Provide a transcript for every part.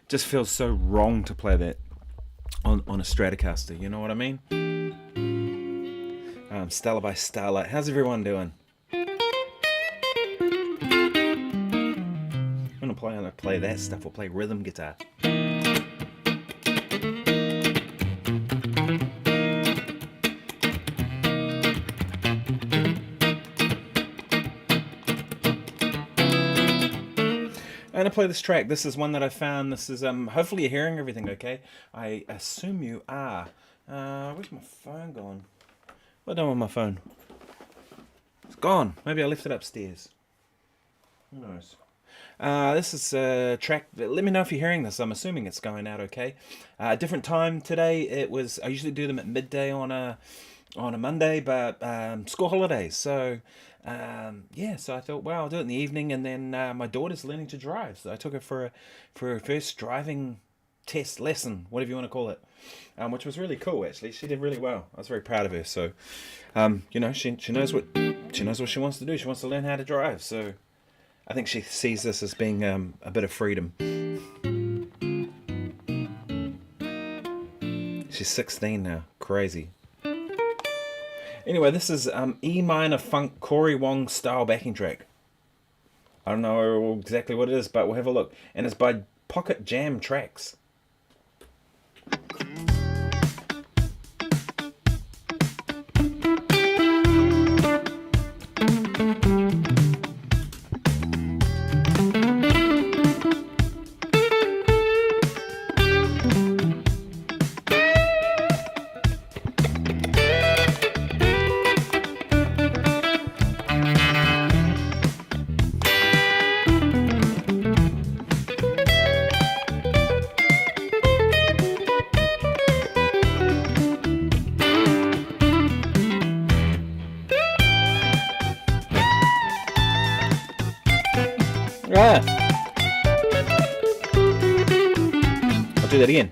Just feels so wrong to play that on a Stratocaster, you know what I mean? Stella by Starlight. How's everyone doing? I'm gonna play that stuff. We'll play rhythm guitar. I'm going to play this track. This is one that I found. This is, hopefully you're hearing everything okay. I assume you are. Where's my phone gone? What done with my phone? It's gone. Maybe I left it upstairs. Who knows? This is a track. Let me know if you're hearing this. I'm assuming it's going out okay. Different time today. It was. I usually do them at midday on a Monday, but school holidays. So yeah. So I thought, well, I'll do it in the evening, and then my daughter's learning to drive, so I took her for her first driving test lesson, whatever you want to call it, which was really cool. Actually, she did really well. I was very proud of her. So you know, she knows what she wants to do. She wants to learn how to drive. So I think she sees this as being a bit of freedom. She's 16 now. Crazy. Anyway, this is E minor funk Corey Wong style backing track. I don't know exactly what it is, but we'll have a look. And it's by Pocket Jam Tracks. Yeah. I'll do that again.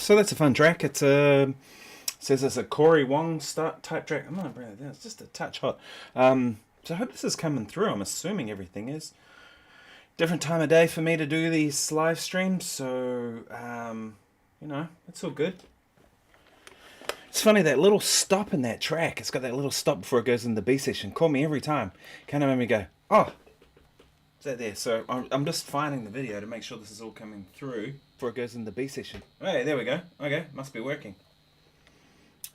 So that's a fun track. It's a says it's a Corey Wong type track. I'm not bringing it down. It's just a touch hot. So I hope this is coming through. I'm assuming everything is. Different time of day for me to do these live streams, so you know, it's all good. It's funny, that little stop in that track. It's got that little stop before it goes in the B section. Call me every time. Kind of made me go, oh, is that there? So I'm just finding the video to make sure this is all coming through before it goes in the B section. Hey, there we go. Okay, must be working.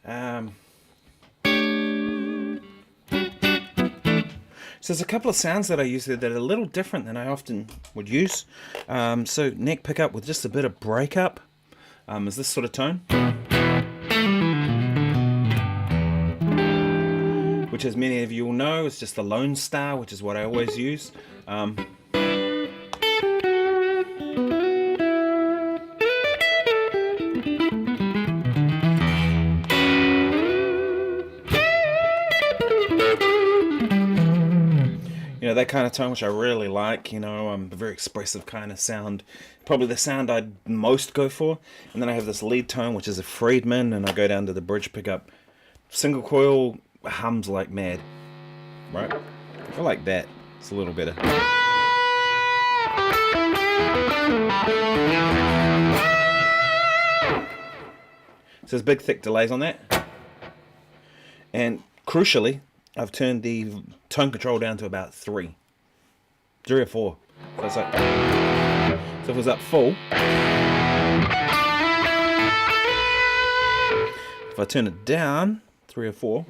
So there's a couple of sounds that I use there that are a little different than I often would use. So neck pickup with just a bit of breakup is this sort of tone, which as many of you will know is just the Lone Star, which is what I always use. You know, that kind of tone, which I really like. You know, a very expressive kind of sound. Probably the sound I'd most go for. And then I have this lead tone, which is a Friedman, and I go down to the bridge pickup. Single coil hums like mad, right? I like that. It's a little better. So there's big thick delays on that. And crucially, I've turned the tone control down to about 3 or 4. So it's like, so if it was up full, if I turn it down 3 or 4,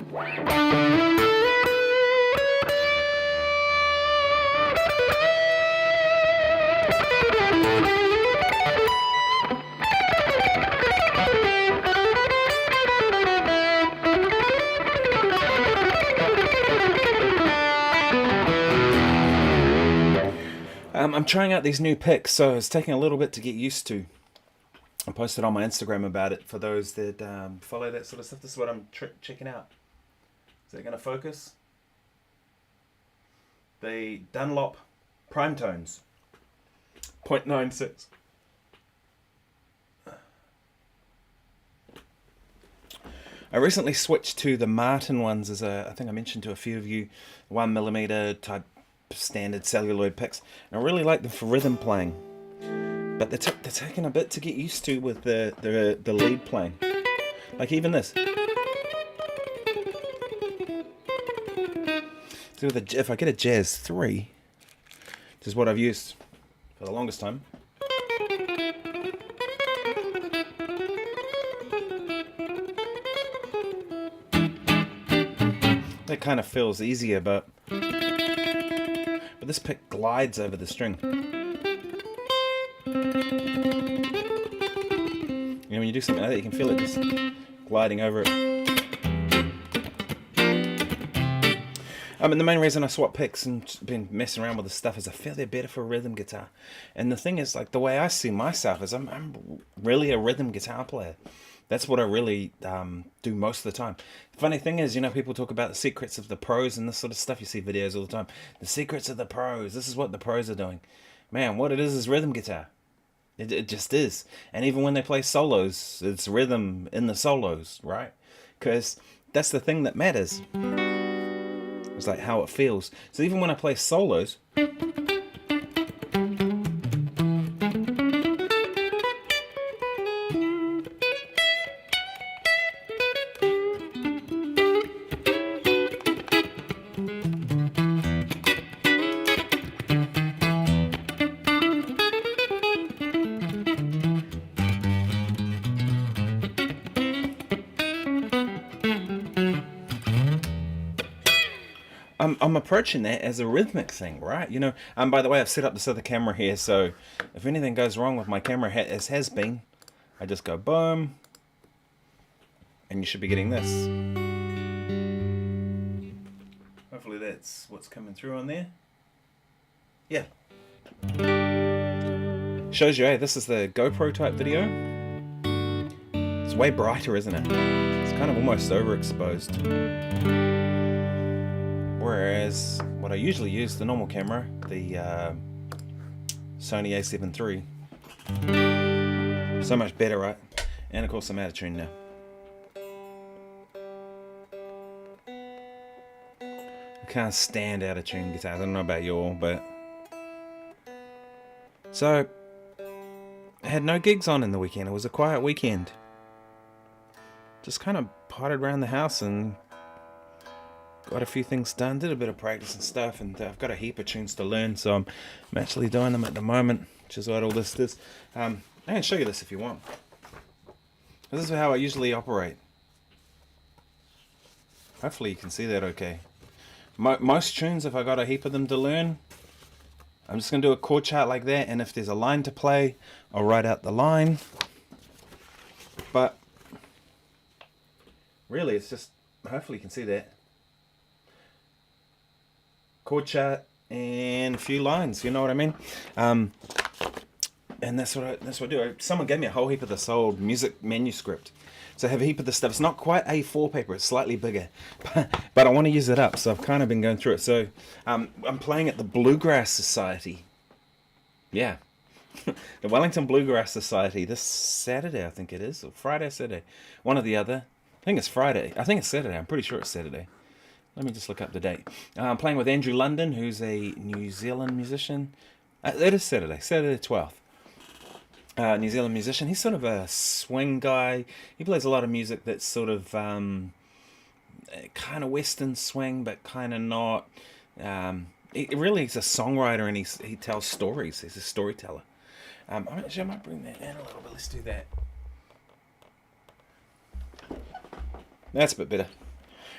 I'm trying out these new picks, so it's taking a little bit to get used to. I posted on my Instagram about it for those that follow that sort of stuff. This is what I'm checking out. Is that going to focus? The Dunlop Prime Tones, 0.96. I recently switched to the Martin ones, as I think I mentioned to a few of you, 1mm type standard celluloid picks. And I really like them for rhythm playing, but they're taking a bit to get used to with the lead playing. Like even this. So if I get a Jazz 3, which is what I've used for the longest time, that kind of feels easier, but this pick glides over the string. You know, when you do something like that, you can feel it just gliding over it. And the main reason I swap picks and been messing around with this stuff is I feel they're better for rhythm guitar. And the thing is, like, the way I see myself is I'm really a rhythm guitar player. That's what I really do most of the time. The funny thing is, you know, people talk about the secrets of the pros and this sort of stuff. You see videos all the time. The secrets of the pros. This is what the pros are doing. Man, what it is rhythm guitar. It just is. And even when they play solos, it's rhythm in the solos, right? Because that's the thing that matters. It's like how it feels. So even when I play solos, I'm approaching that as a rhythmic thing, right? You know, by the way, I've set up this other camera here, so if anything goes wrong with my camera, as has been, I just go boom, and you should be getting this. Hopefully that's what's coming through on there. Yeah. Shows you, hey, this is the GoPro type video. It's way brighter, isn't it? It's kind of almost overexposed. Whereas what I usually use, the normal camera, the Sony A7 III, so much better, right? And of course I'm out of tune now. I can't stand out of tune guitars. I don't know about you all, but... So, I had no gigs on in the weekend. It was a quiet weekend. Just kind of potted around the house and got a few things done. Did a bit of practice and stuff, and I've got a heap of tunes to learn, so I'm actually doing them at the moment, which is what all this is. I can show you this if you want. This is how I usually operate. Hopefully you can see that okay. Most tunes, if I got a heap of them to learn, I'm just going to do a chord chart like that, and if there's a line to play, I'll write out the line. But really, it's just, hopefully you can see that. Chord chart and a few lines, you know what I mean? And that's what I do. Someone gave me a whole heap of this old music manuscript. So I have a heap of this stuff. It's not quite A4 paper, it's slightly bigger. But I want to use it up, so I've kind of been going through it. So I'm playing at the Bluegrass Society. Yeah. The Wellington Bluegrass Society this Saturday, I think it is. Or Friday, Saturday. One or the other. I think it's Friday. I think it's Saturday. I'm pretty sure it's Saturday. Let me just look up the date. I'm playing with Andrew London, who's a New Zealand musician. It is Saturday the 12th. New Zealand musician. He's sort of a swing guy. He plays a lot of music that's sort of kind of Western swing, but kind of not. He really is a songwriter, and he tells stories. He's a storyteller. Actually, I might bring that in a little bit. Let's do that. That's a bit better.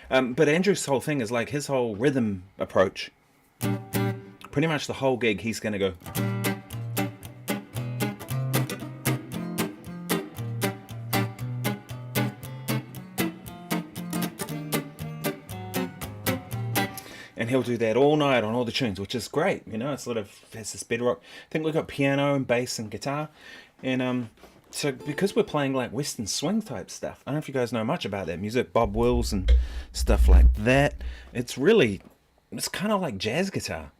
But Andrew's whole thing is like his whole rhythm approach. Pretty much the whole gig, he's going to go. And he'll do that all night on all the tunes, which is great. You know, it sort of has this bedrock. I think we've got piano and bass and guitar. And so because we're playing like Western swing type stuff, I don't know if you guys know much about that music, Bob Wills and stuff like that. It's kind of like jazz guitar.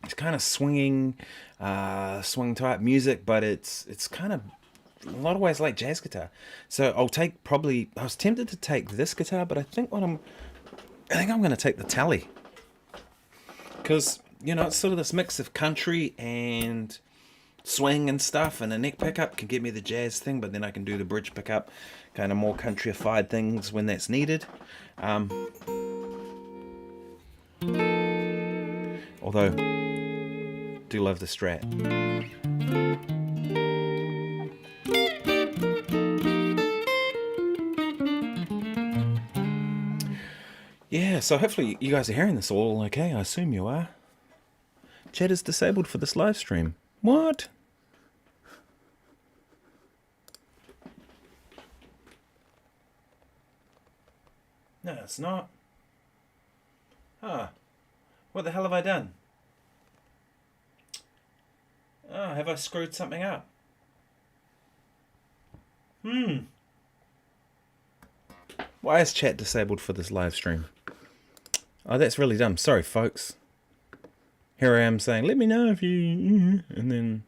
It's kind of swinging, swing type music, but it's kind of in a lot of ways like jazz guitar. So I was tempted to take this guitar, but I think I'm going to take the Tele. Because, you know, it's sort of this mix of country and swing and stuff, and a neck pickup can give me the jazz thing, but then I can do the bridge pickup, kind of more countryified things when that's needed. Although, do love the Strat. Yeah, so hopefully you guys are hearing this all okay. I assume you are. Chat is disabled for this live stream. What? No, it's not. Huh. What the hell have I done? Oh, have I screwed something up? Why is chat disabled for this live stream? Oh, that's really dumb. Sorry, folks. Here I am saying, let me know if you... And then...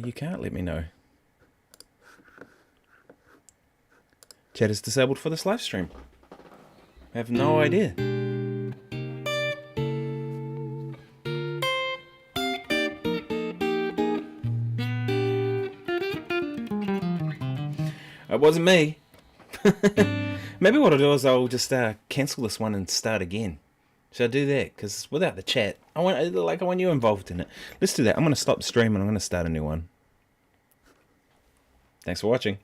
you can't let me know. Chat is disabled for this live stream. I have no idea. It wasn't me. Maybe what I'll do is I'll just cancel this one and start again. Should I do that? Because without the chat, I want you involved in it. Let's do that. I'm going to stop the stream and I'm going to start a new one. Thanks for watching.